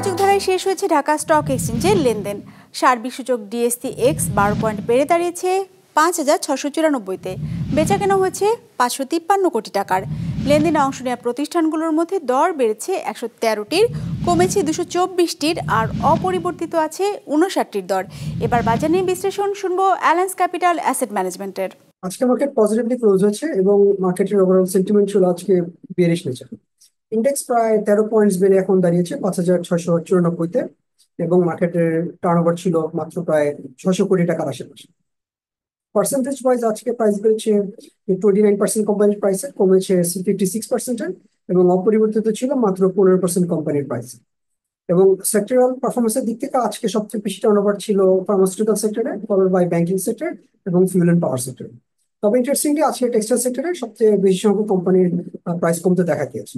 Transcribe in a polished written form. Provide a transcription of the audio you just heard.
ইতিবাচক ধারায় শেষ হয়েছে ঢাকা স্টক এক্সচেঞ্জের লেনদেন। সার্বিক সূচক ডিএসসি এক্স 12 পয়েন্ট বেড়ে দাঁড়িয়েছে 5,694-তে। বেচা কেনা হয়েছে 553 কোটি টাকার। লেনদেনে অংশ নেওয়া প্রতিষ্ঠানগুলোর মধ্যে দর বেড়েছে 113টির, কমেছে 224টির, আর অপরিবর্তিত আছে 59টির দর। এবার বাজার নিয়ে বিশ্লেষণ শুনবো অ্যালায়েন্স ক্যাপিটাল অ্যাসেট ম্যানেজমেন্টের। আজকে মার্কেট পজিটিভলি ক্লোজ হয়েছে এবং মার্কেটের ওভারঅল সেন্টিমেন্ট ছিল আজকে বেরিশ নেচার। ইন্ডেক্স প্রায় 13 পয়েন্টস বেড়ে এখন দাঁড়িয়েছে 5,694-তে এবং মার্কেটের টার্নওভার ছিল মাত্র প্রায় 600 কোটি টাকার আশেপাশে। পার্সেন্টেজ ওয়াইজ আজকে প্রাইস বেড়েছে 29% কোম্পানির প্রাইসে, কমেছে 56%-এর এবং অপরিবর্তিত ছিল মাত্র 15% কোম্পানির প্রাইস। এবং সেক্টরাল পারফরমেন্সের দিক থেকে আজকে সবচেয়ে বেশি টার্নওভার ছিল ফার্মাসিউটিক্যাল সেক্টরে, ফলোড বাই ব্যাংকিং সেক্টর এবং ফুয়েল এন্ড পাওয়ার সেক্টরে। তবে ইন্টারেস্টিংলি আজকে টেক্সটাইল সেক্টরে সবচেয়ে বেশি সংখ্যক কোম্পানির প্রাইস কমতে দেখা গিয়েছে।